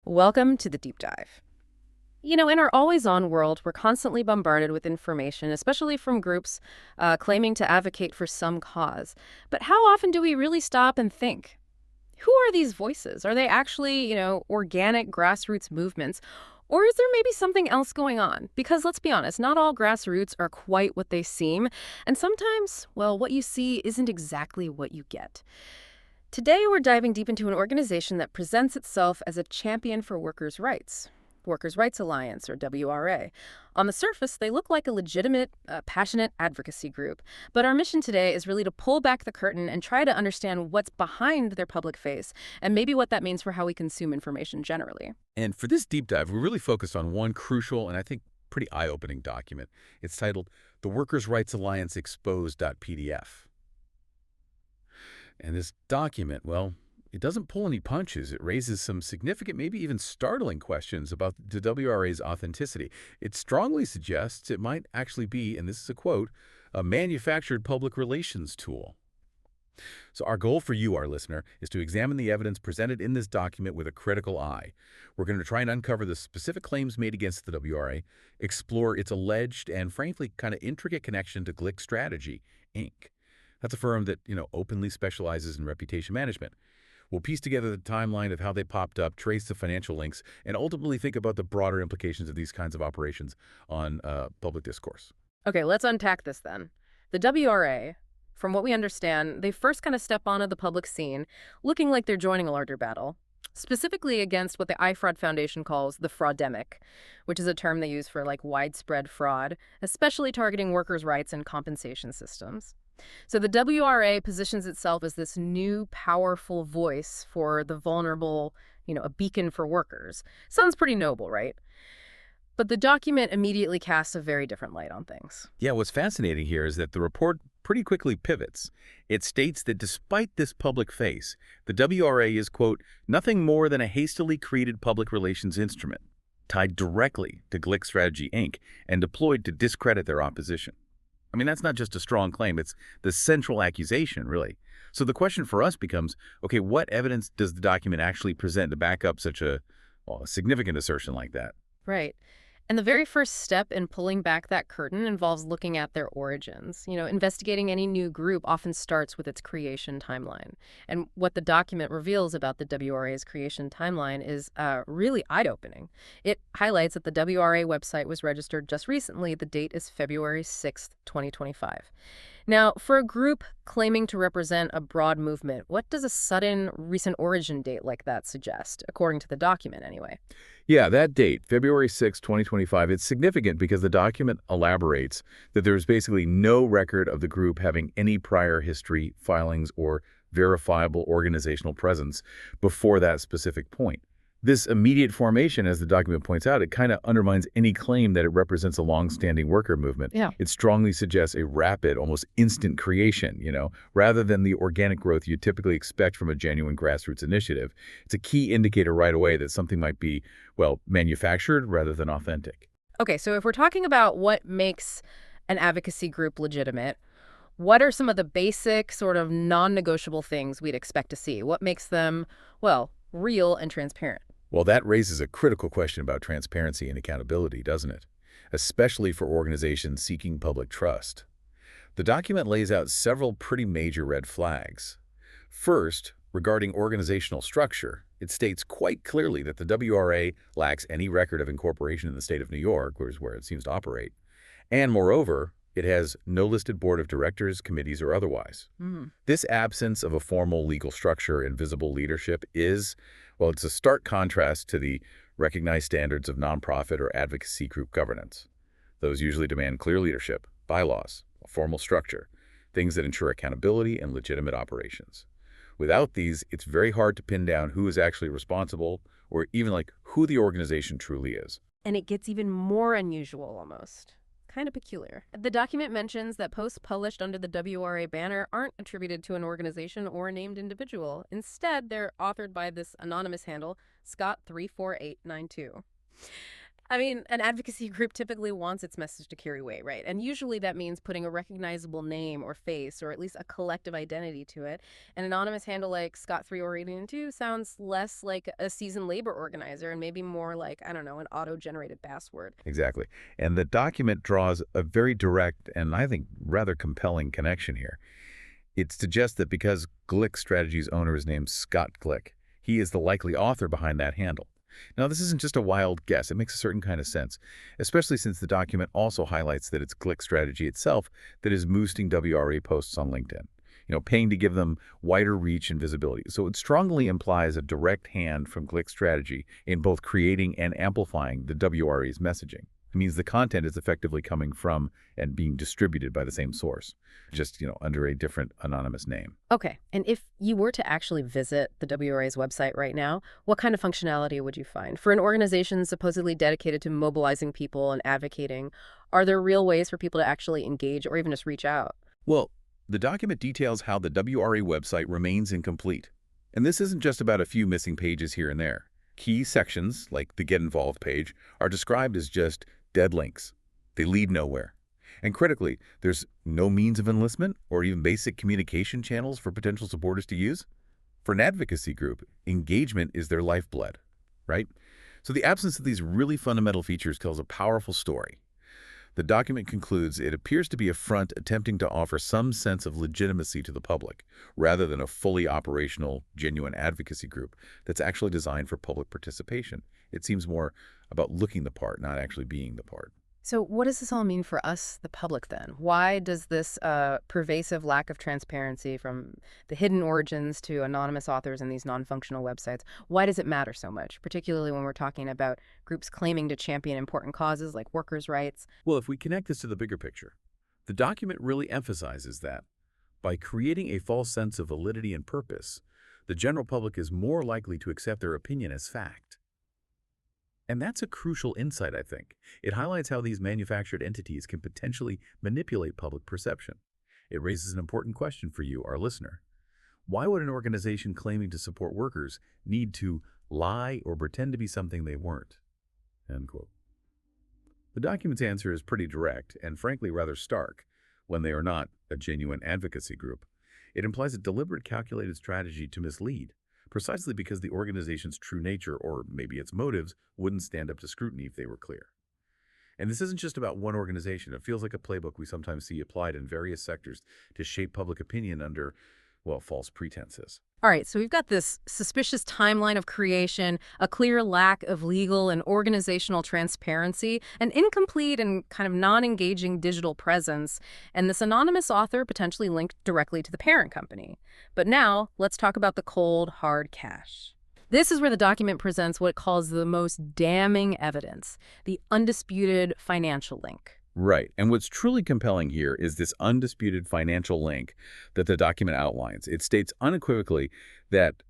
Welcome to the deep dive. In our always-on world, we're constantly bombarded with information, especially from groups claiming to advocate for some cause. But how often do we really stop and think? Who are these voices? Are they actually, organic grassroots movements? Or is there maybe something else going on? Because let's be honest, not all grassroots are quite what they seem. And sometimes, well, what you see isn't exactly what you get. Today, we're diving deep into an organization that presents itself as a champion for workers' rights. Workers' Rights Alliance, or WRA. On the surface, they look like a legitimate, passionate advocacy group. But our mission today is really to pull back the curtain and try to understand what's behind their public face, and maybe what that means for how we consume information generally. And for this deep dive, we really focused on one crucial and I think pretty eye-opening document. It's titled The Workers' Rights Alliance Exposed.pdf. And this document, well, it doesn't pull any punches. It raises some significant, maybe even startling questions about the WRA's authenticity. It strongly suggests it might actually be, and this is a quote, a manufactured public relations tool. So our goal for you, our listener, is to examine the evidence presented in this document with a critical eye. We're going to try and uncover the specific claims made against the WRA, explore its alleged and frankly kind of intricate connection to Glick Strategy, Inc. That's a firm that, openly specializes in reputation management. We'll piece together the timeline of how they popped up, trace the financial links, and ultimately think about the broader implications of these kinds of operations on public discourse. Okay, let's unpack this then. The WRA, from what we understand, they first kind of step onto the public scene, looking like they're joining a larger battle, specifically against what the iFraud Foundation calls the fraudemic, which is a term they use for widespread fraud, especially targeting workers' rights and compensation systems. So the WRA positions itself as this new, powerful voice for the vulnerable, a beacon for workers. Sounds pretty noble, right? But the document immediately casts a very different light on things. Yeah, what's fascinating here is that the report pretty quickly pivots. It states that despite this public face, the WRA is, quote, nothing more than a hastily created public relations instrument, tied directly to Glick Strategy, Inc., and deployed to discredit their opposition. I mean, that's not just a strong claim, it's the central accusation, really. So the question for us becomes, okay, what evidence does the document actually present to back up such a significant assertion like that? Right. And the very first step in pulling back that curtain involves looking at their origins. Investigating any new group often starts with its creation timeline. And what the document reveals about the WRA's creation timeline is really eye-opening. It highlights that the WRA website was registered just recently. The date is February 6th, 2025. Now, for a group claiming to represent a broad movement, what does a sudden recent origin date like that suggest, according to the document anyway? Yeah, that date, February 6, 2025, it's significant because the document elaborates that there's basically no record of the group having any prior history, filings, or verifiable organizational presence before that specific point. This immediate formation, as the document points out, it kind of undermines any claim that it represents a long-standing worker movement. Yeah. It strongly suggests a rapid, almost instant creation, rather than the organic growth you typically expect from a genuine grassroots initiative. It's a key indicator right away that something might be, well, manufactured rather than authentic. Okay, so if we're talking about what makes an advocacy group legitimate, what are some of the basic sort of non-negotiable things we'd expect to see? What makes them, well, real and transparent? Well, that raises a critical question about transparency and accountability, doesn't it? Especially for organizations seeking public trust. The document lays out several pretty major red flags. First, regarding organizational structure, it states quite clearly that the WRA lacks any record of incorporation in the state of New York, which is where it seems to operate. And moreover, it has no listed board of directors, committees, or otherwise. This absence of a formal legal structure and visible leadership is, well, it's a stark contrast to the recognized standards of nonprofit or advocacy group governance. Those usually demand clear leadership, bylaws, a formal structure, things that ensure accountability and legitimate operations. Without these, it's very hard to pin down who is actually responsible or even who the organization truly is. And it gets even more unusual almost. Kind of peculiar. The document mentions that posts published under the WRA banner aren't attributed to an organization or a named individual. Instead, they're authored by this anonymous handle, Scott34892. I mean, an advocacy group typically wants its message to carry weight, right? And usually that means putting a recognizable name or face or at least a collective identity to it. An anonymous handle like Scott3Orion2 sounds less like a seasoned labor organizer and maybe more like, I don't know, an auto-generated password. Exactly. And the document draws a very direct and I think rather compelling connection here. It suggests that because Glick Strategy's owner is named Scott Glick, he is the likely author behind that handle. Now, this isn't just a wild guess. It makes a certain kind of sense, especially since the document also highlights that it's Glick Strategy itself that is boosting WRA posts on LinkedIn, paying to give them wider reach and visibility. So it strongly implies a direct hand from Glick Strategy in both creating and amplifying the WRA's messaging. It means the content is effectively coming from and being distributed by the same source, just, under a different anonymous name. Okay, and if you were to actually visit the WRA's website right now, what kind of functionality would you find? For an organization supposedly dedicated to mobilizing people and advocating, are there real ways for people to actually engage or even just reach out? Well, the document details how the WRA website remains incomplete. And this isn't just about a few missing pages here and there. Key sections, like the Get Involved page, are described as just dead links. They lead nowhere. And critically, there's no means of enlistment or even basic communication channels for potential supporters to use. For an advocacy group, engagement is their lifeblood, right? So the absence of these really fundamental features tells a powerful story. The document concludes it appears to be a front attempting to offer some sense of legitimacy to the public, rather than a fully operational, genuine advocacy group that's actually designed for public participation. It seems more about looking the part, not actually being the part. So what does this all mean for us, the public, then? Why does this pervasive lack of transparency from the hidden origins to anonymous authors and these non-functional websites, why does it matter so much, particularly when we're talking about groups claiming to champion important causes like workers' rights? Well, if we connect this to the bigger picture, the document really emphasizes that by creating a false sense of validity and purpose, the general public is more likely to accept their opinion as fact. And that's a crucial insight, I think. It highlights how these manufactured entities can potentially manipulate public perception. It raises an important question for you, our listener. Why would an organization claiming to support workers need to lie or pretend to be something they weren't? End quote. The document's answer is pretty direct and frankly rather stark when they are not a genuine advocacy group. It implies a deliberate, calculated strategy to mislead, precisely because the organization's true nature, or maybe its motives, wouldn't stand up to scrutiny if they were clear. And this isn't just about one organization. It feels like a playbook we sometimes see applied in various sectors to shape public opinion under, well, false pretenses. All right, so we've got this suspicious timeline of creation, a clear lack of legal and organizational transparency, an incomplete and kind of non-engaging digital presence, and this anonymous author potentially linked directly to the parent company. But now, let's talk about the cold, hard cash. This is where the document presents what it calls the most damning evidence, the undisputed financial link. Right. And what's truly compelling here is this undisputed financial link that the document outlines. It states unequivocally that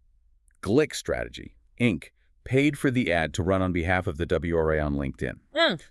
Glick Strategy, Inc., paid for the ad to run on behalf of the WRA on LinkedIn.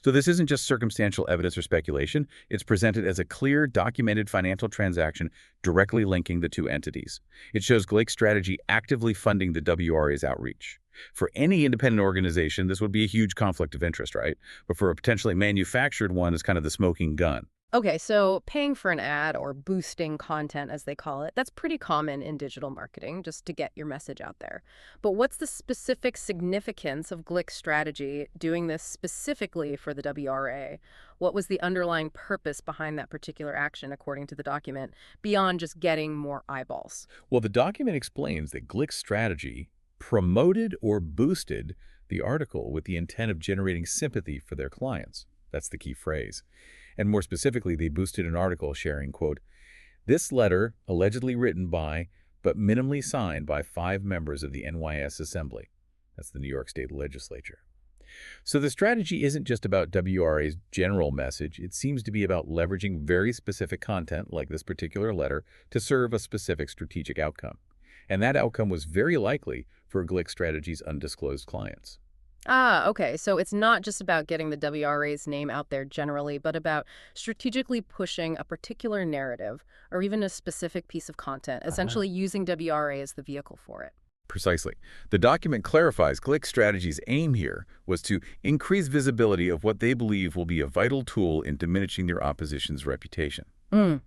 So this isn't just circumstantial evidence or speculation. It's presented as a clear, documented financial transaction directly linking the two entities. It shows Glick Strategy actively funding the WRA's outreach. For any independent organization, this would be a huge conflict of interest, right? But for a potentially manufactured one, it's kind of the smoking gun. Okay, so paying for an ad or boosting content, as they call it, that's pretty common in digital marketing, just to get your message out there. But what's the specific significance of Glick Strategy doing this specifically for the WRA? What was the underlying purpose behind that particular action, according to the document, beyond just getting more eyeballs? Well, the document explains that Glick Strategy promoted or boosted the article with the intent of generating sympathy for their clients. That's the key phrase. And more specifically, they boosted an article sharing, quote, "This letter, allegedly written by, but minimally signed by 5 members of the NYS Assembly." That's the New York State Legislature. So the strategy isn't just about WRA's general message. It seems to be about leveraging very specific content, like this particular letter, to serve a specific strategic outcome. And that outcome was very likely for Glick Strategy's undisclosed clients. Ah, okay. So it's not just about getting the WRA's name out there generally, but about strategically pushing a particular narrative or even a specific piece of content, essentially using WRA as the vehicle for it. Precisely. The document clarifies Glick Strategy's aim here was to increase visibility of what they believe will be a vital tool in diminishing their opposition's reputation. Mm.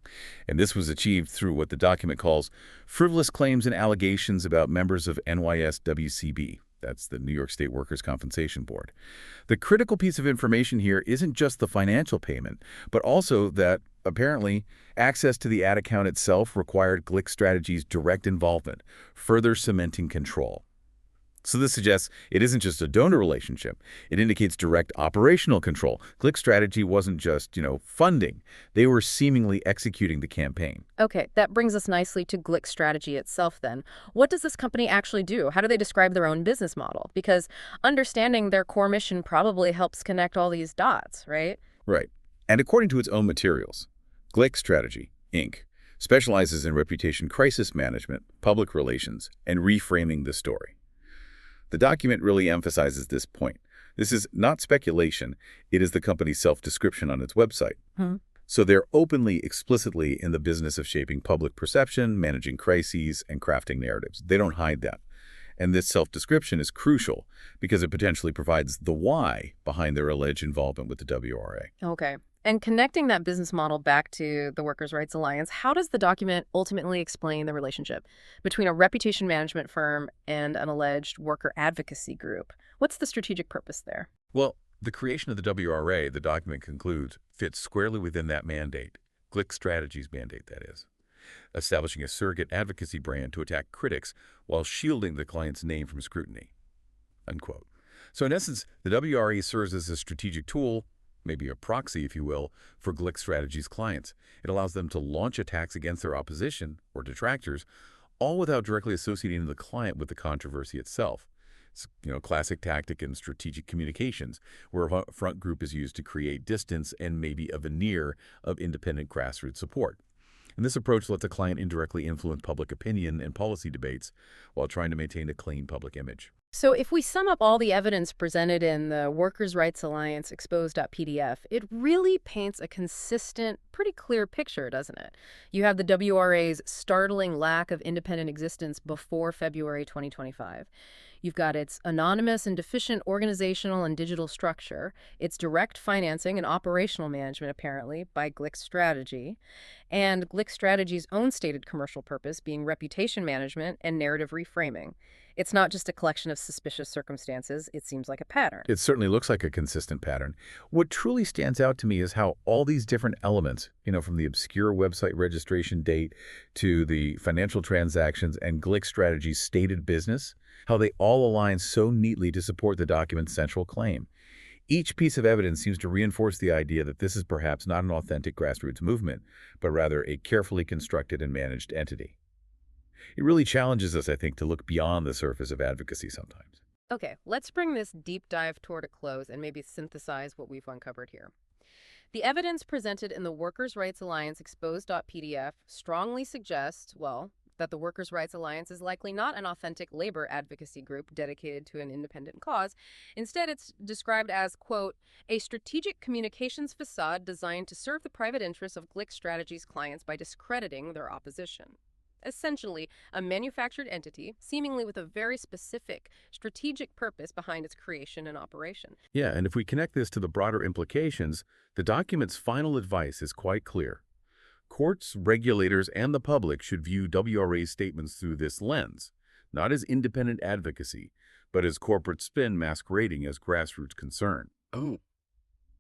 And this was achieved through what the document calls frivolous claims and allegations about members of NYSWCB. That's the New York State Workers' Compensation Board. The critical piece of information here isn't just the financial payment, but also that, apparently, access to the ad account itself required Glick Strategy's direct involvement, further cementing control. So this suggests it isn't just a donor relationship. It indicates direct operational control. Glick Strategy wasn't just, funding. They were seemingly executing the campaign. Okay, that brings us nicely to Glick Strategy itself then. What does this company actually do? How do they describe their own business model? Because understanding their core mission probably helps connect all these dots, right? Right. And according to its own materials, Glick Strategy, Inc. specializes in reputation crisis management, public relations, and reframing the story. The document really emphasizes this point. This is not speculation. It is the company's self-description on its website. So they're openly, explicitly in the business of shaping public perception, managing crises, and crafting narratives. They don't hide that. And this self-description is crucial because it potentially provides the why behind their alleged involvement with the WRA. Okay. And connecting that business model back to the Workers' Rights Alliance, how does the document ultimately explain the relationship between a reputation management firm and an alleged worker advocacy group? What's the strategic purpose there? Well, the creation of the WRA, the document concludes, fits squarely within that mandate, Glick Strategy's mandate, that is, establishing a surrogate advocacy brand to attack critics while shielding the client's name from scrutiny, unquote. So in essence, the WRA serves as a strategic tool, maybe a proxy, if you will, for Glick Strategy's clients. It allows them to launch attacks against their opposition or detractors, all without directly associating the client with the controversy itself. It's, classic tactic in strategic communications, where a front group is used to create distance and maybe a veneer of independent grassroots support. And this approach lets a client indirectly influence public opinion and policy debates while trying to maintain a clean public image. So if we sum up all the evidence presented in the Workers' Rights Alliance Exposed.pdf, it really paints a consistent, pretty clear picture, doesn't it? You have the WRA's startling lack of independent existence before February 2025. You've got its anonymous and deficient organizational and digital structure, its direct financing and operational management, apparently, by Glick Strategy, and Glick Strategy's own stated commercial purpose being reputation management and narrative reframing. It's not just a collection of suspicious circumstances. It seems like a pattern. It certainly looks like a consistent pattern. What truly stands out to me is how all these different elements, from the obscure website registration date to the financial transactions and Glick Strategy's stated business, how they all align so neatly to support the document's central claim. Each piece of evidence seems to reinforce the idea that this is perhaps not an authentic grassroots movement, but rather a carefully constructed and managed entity. It really challenges us, I think, to look beyond the surface of advocacy sometimes. Okay, let's bring this deep dive toward a close and maybe synthesize what we've uncovered here. The evidence presented in the Workers' Rights Alliance Exposed.pdf strongly suggests, that the Workers' Rights Alliance is likely not an authentic labor advocacy group dedicated to an independent cause. Instead, it's described as, quote, a strategic communications facade designed to serve the private interests of Glick Strategy's clients by discrediting their opposition. Essentially, a manufactured entity, seemingly with a very specific strategic purpose behind its creation and operation. Yeah, and if we connect this to the broader implications, the document's final advice is quite clear. Courts, regulators, and the public should view WRA's statements through this lens, not as independent advocacy, but as corporate spin masquerading as grassroots concern. Oh.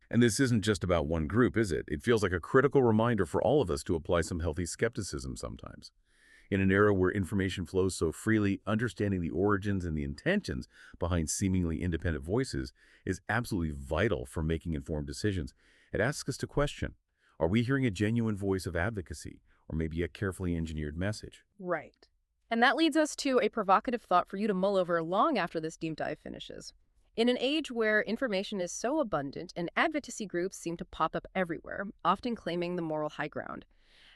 And this isn't just about one group, is it? It feels like a critical reminder for all of us to apply some healthy skepticism sometimes. In an era where information flows so freely, understanding the origins and the intentions behind seemingly independent voices is absolutely vital for making informed decisions. It asks us to question, are we hearing a genuine voice of advocacy, or maybe a carefully engineered message? Right. And that leads us to a provocative thought for you to mull over long after this deep dive finishes. In an age where information is so abundant and advocacy groups seem to pop up everywhere, often claiming the moral high ground,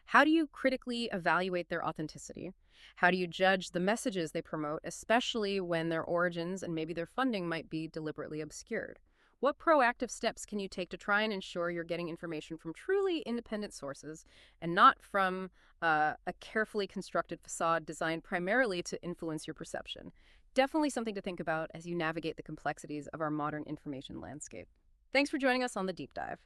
how do you critically evaluate their authenticity? How do you judge the messages they promote, especially when their origins and maybe their funding might be deliberately obscured? What proactive steps can you take to try and ensure you're getting information from truly independent sources and not from a carefully constructed facade designed primarily to influence your perception? Definitely something to think about as you navigate the complexities of our modern information landscape. Thanks for joining us on the Deep Dive.